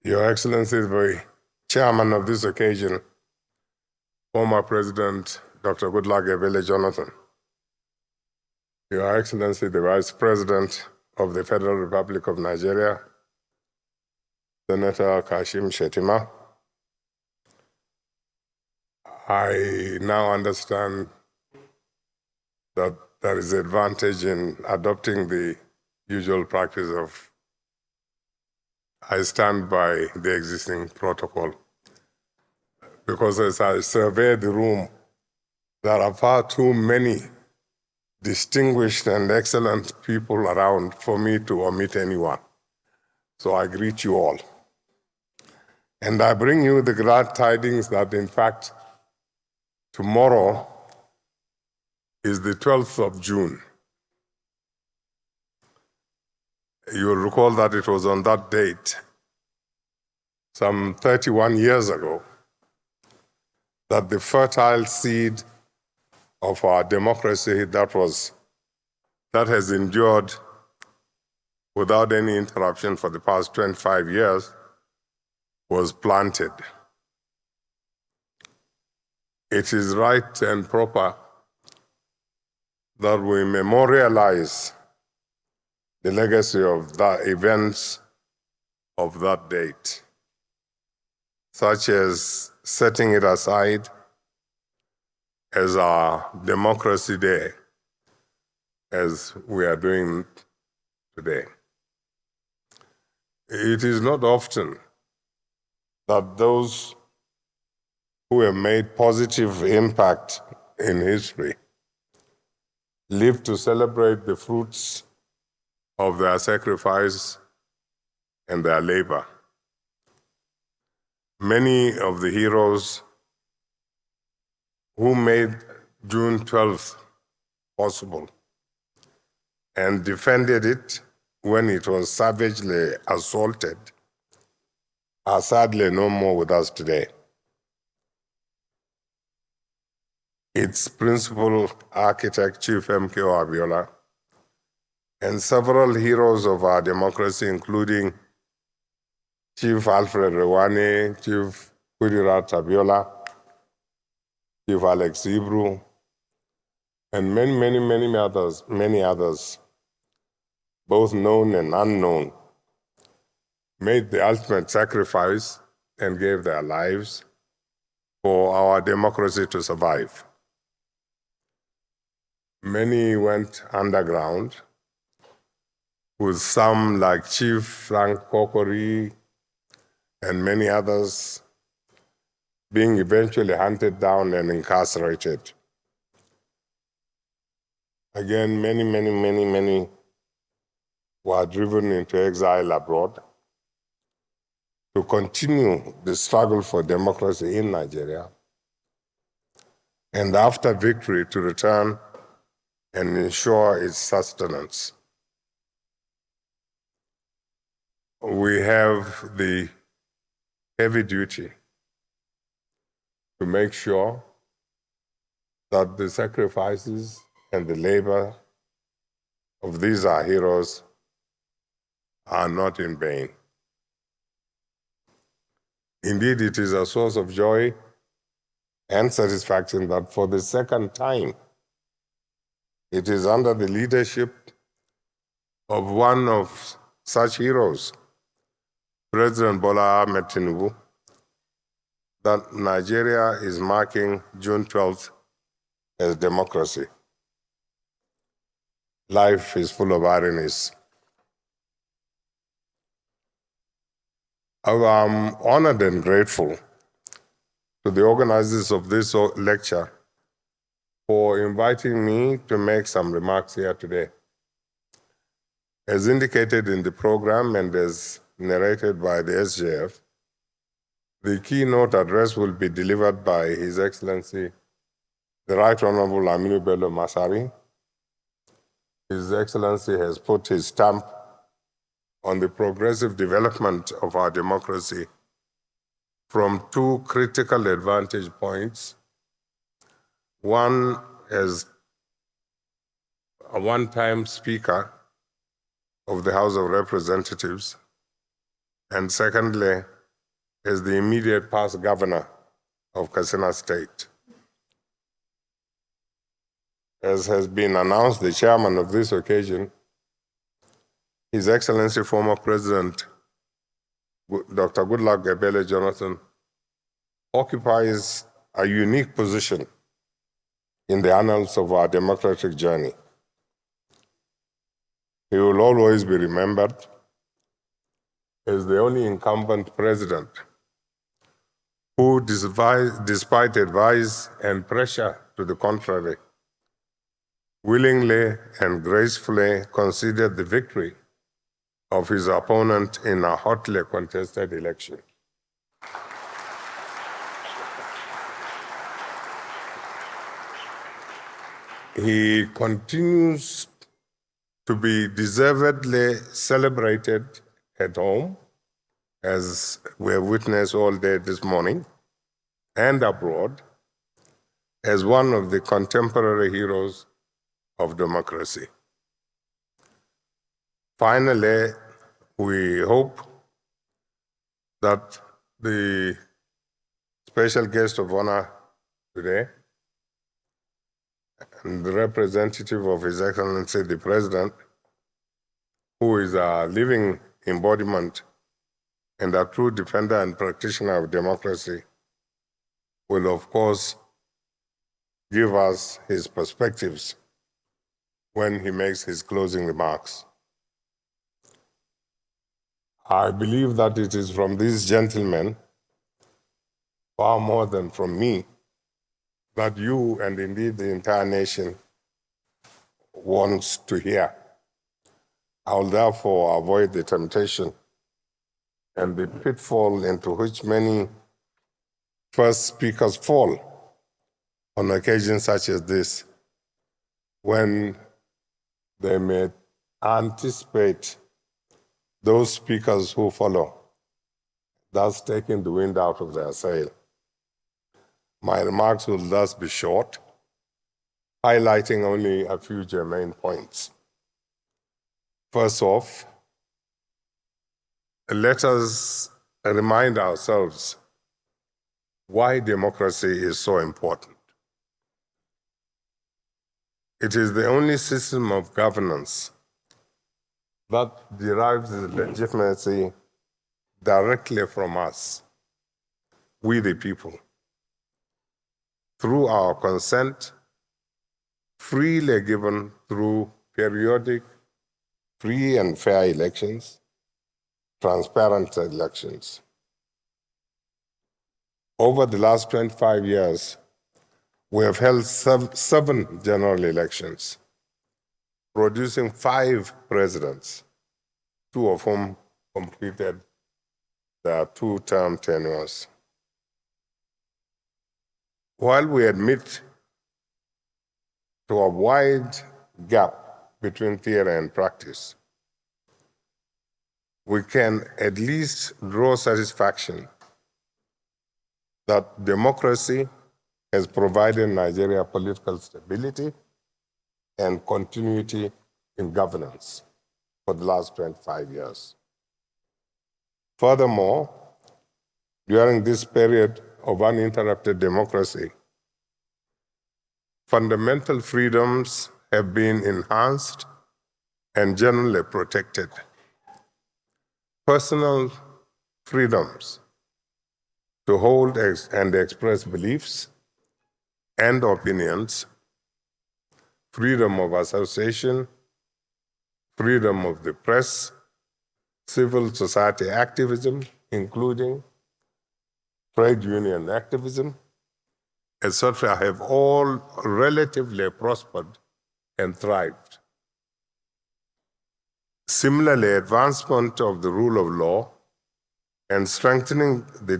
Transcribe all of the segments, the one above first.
Your Excellency, the chairman of this occasion, former President Dr. Goodluck Ebele Jonathan, Your Excellency, the Vice President of the Federal Republic of Nigeria, Senator Kashim Shettima, I now understand that there is advantage in adopting the usual practice of I stand by the existing protocol, because as I survey the room, there are far too many distinguished and excellent people around for me to omit anyone. So I greet you all. And I bring you the glad tidings that, in fact, tomorrow is the 12th of June. You'll recall that it was on that date, some 31 years ago, that the fertile seed of our democracy that has endured without any interruption for the past 25 years was planted. It is right and proper that we memorialize the legacy of the events of that date, such as setting it aside as our Democracy Day, as we are doing today. It is not often that those who have made positive impact in history live to celebrate the fruits of their sacrifice and their labor. Many of the heroes who made June 12th possible and defended it when it was savagely assaulted are sadly no more with us today. Its principal architect, Chief M.K.O. Abiola, and several heroes of our democracy, including Chief Alfred Rewane, Chief Kudirat Abiola, Chief Alex Ibru, and many others, both known and unknown, made the ultimate sacrifice and gave their lives for our democracy to survive. Many went underground, with some like Chief Frank Kokori and many others being eventually hunted down and incarcerated. Again, many were driven into exile abroad to continue the struggle for democracy in Nigeria, and after victory to return and ensure its sustenance. We have the heavy duty to make sure that the sacrifices and the labor of these our heroes are not in vain. Indeed, it is a source of joy and satisfaction that for the second time, it is under the leadership of one of such heroes, President Bola Ahmed Tinubu, that Nigeria is marking June 12th as democracy. Life is full of ironies. I'm honored and grateful to the organizers of this lecture for inviting me to make some remarks here today. As indicated in the program and as narrated by the SJF, the keynote address will be delivered by His Excellency, the Right Honorable Aminu Bello Masari. His Excellency has put his stamp on the progressive development of our democracy from two critical advantage points. One, as a one-time Speaker of the House of Representatives, and secondly, as the immediate past governor of Katsina State. As has been announced, the chairman of this occasion, His Excellency former President Dr. Goodluck Ebele Jonathan, occupies a unique position in the annals of our democratic journey. He will always be remembered as the only incumbent president who, despite advice and pressure to the contrary, willingly and gracefully conceded the victory of his opponent in a hotly contested election. He continues to be deservedly celebrated at home, as we have witnessed all day this morning, and abroad, as one of the contemporary heroes of democracy. Finally, we hope that the special guest of honor today and the representative of His Excellency the President, who is a living embodiment and a true defender and practitioner of democracy, will of course give us his perspectives when he makes his closing remarks. I believe that it is from these gentlemen, far more than from me, that you and indeed the entire nation wants to hear. I will therefore avoid the temptation and the pitfall into which many first speakers fall on occasions such as this, when they may anticipate those speakers who follow, thus taking the wind out of their sail. My remarks will thus be short, highlighting only a few germane points. First off, let us remind ourselves why democracy is so important. It is the only system of governance that derives its legitimacy directly from us, we the people, through our consent, freely given through periodic, free and fair elections, transparent elections. Over the last 25 years, we have held seven general elections, producing 5 presidents, 2 of whom completed their 2-term tenures. While we admit to a wide gap between theory and practice, we can at least draw satisfaction that democracy has provided Nigeria political stability and continuity in governance for the last 25 years. Furthermore, during this period of uninterrupted democracy, fundamental freedoms have been enhanced and generally protected. Personal freedoms to hold and express beliefs and opinions, freedom of association, freedom of the press, civil society activism, including trade union activism, etc., have all relatively prospered and thrived. Similarly, advancement of the rule of law and strengthening the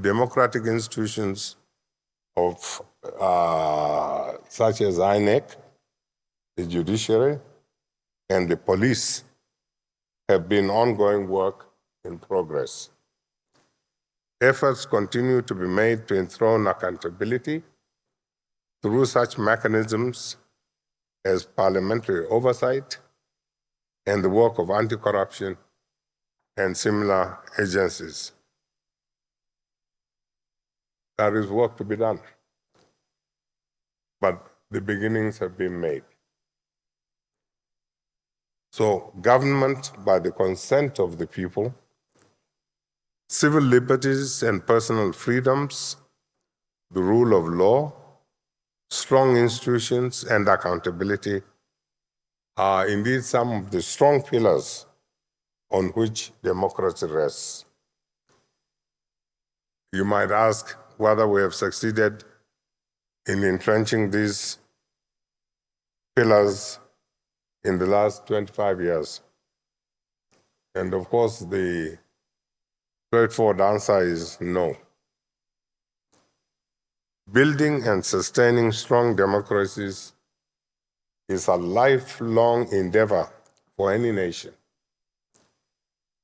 democratic institutions of such as INEC, the judiciary, and the police have been ongoing work in progress. Efforts continue to be made to enthrone accountability through such mechanisms as parliamentary oversight and the work of anti-corruption and similar agencies. There is work to be done, but the beginnings have been made. So government, by the consent of the people, civil liberties and personal freedoms, the rule of law, strong institutions, and accountability are indeed some of the strong pillars on which democracy rests. You might ask whether we have succeeded in entrenching these pillars in the last 25 years. And of course, the straightforward answer is no. Building and sustaining strong democracies is a lifelong endeavor for any nation.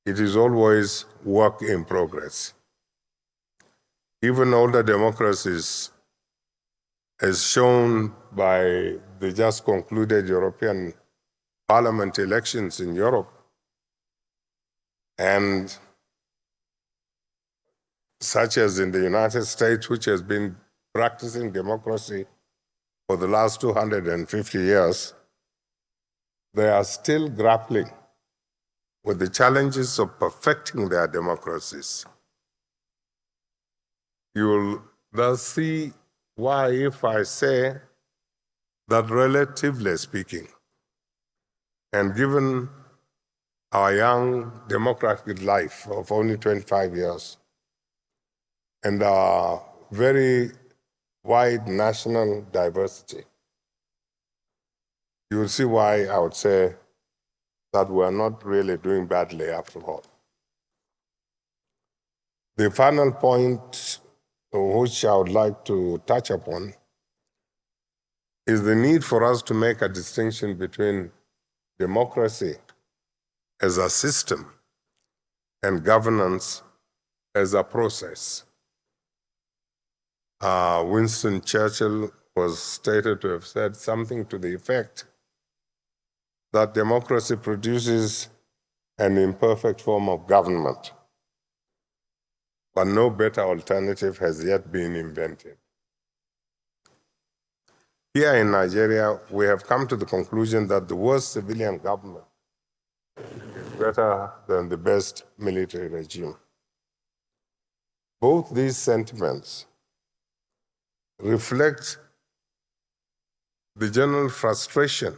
It is always work in progress. Even older democracies, as shown by the just concluded European Parliament elections in Europe, and such as in the United States, which has been practicing democracy for the last 250 years, they are still grappling with the challenges of perfecting their democracies. You will thus see why, if I say that relatively speaking, and given our young democratic life of only 25 years, and our very wide national diversity, you will see why I would say that we're not really doing badly after all. The final point which I would like to touch upon is the need for us to make a distinction between democracy as a system and governance as a process. Winston Churchill was stated to have said something to the effect that democracy produces an imperfect form of government, but no better alternative has yet been invented. Here in Nigeria, we have come to the conclusion that the worst civilian government is better than the best military regime. Both these sentiments reflect the general frustration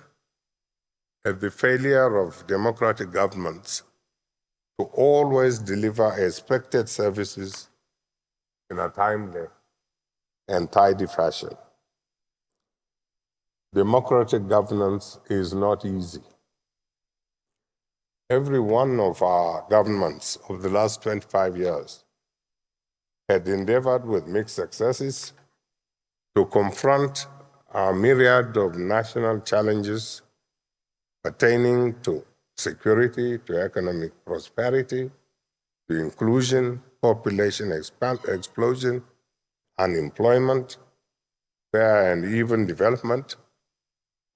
at the failure of democratic governments to always deliver expected services in a timely and tidy fashion. Democratic governance is not easy. Every one of our governments of the last 25 years had endeavored with mixed successes to confront a myriad of national challenges pertaining to security, to economic prosperity, to inclusion, population explosion, unemployment, fair and even development,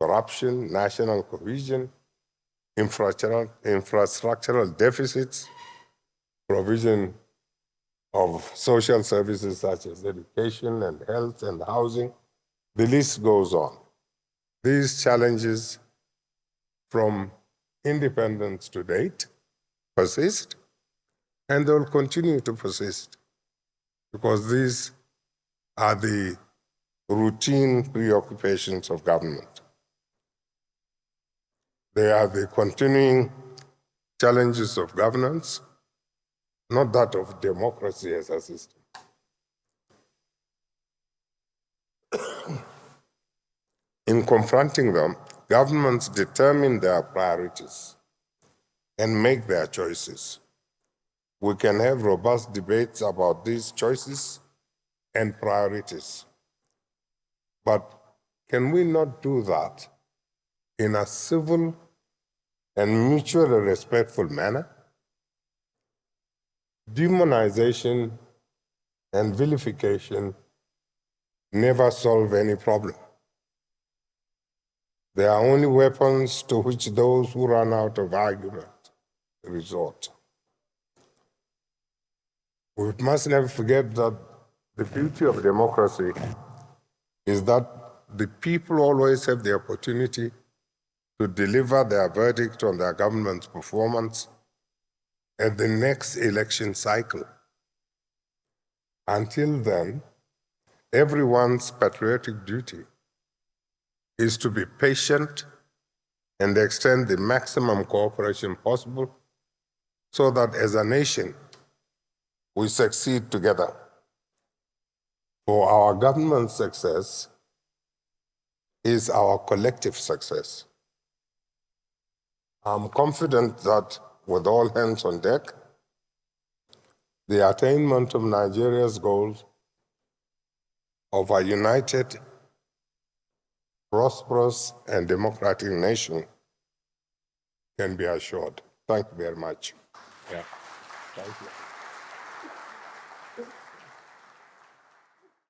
corruption, national cohesion, infrastructural deficits, provision of social services such as education and health and housing. The list goes on. These challenges from independence to date persist, and they will continue to persist because these are the routine preoccupations of government. They are the continuing challenges of governance, not that of democracy as a system. In confronting them, governments determine their priorities and make their choices. We can have robust debates about these choices and priorities. But can we not do that in a civil and mutually respectful manner? Demonization and vilification never solve any problem. They are only weapons to which those who run out of argument resort. We must never forget that The beauty of democracy is that the people always have the opportunity to deliver their verdict on their government's performance at the next election cycle. Until then, everyone's patriotic duty is to be patient and extend the maximum cooperation possible so that as a nation, we succeed together. For our government's success is our collective success. I'm confident that with all hands on deck, the attainment of Nigeria's goals of a united, prosperous, and democratic nation can be assured. Thank you very much. Yeah. Thank you.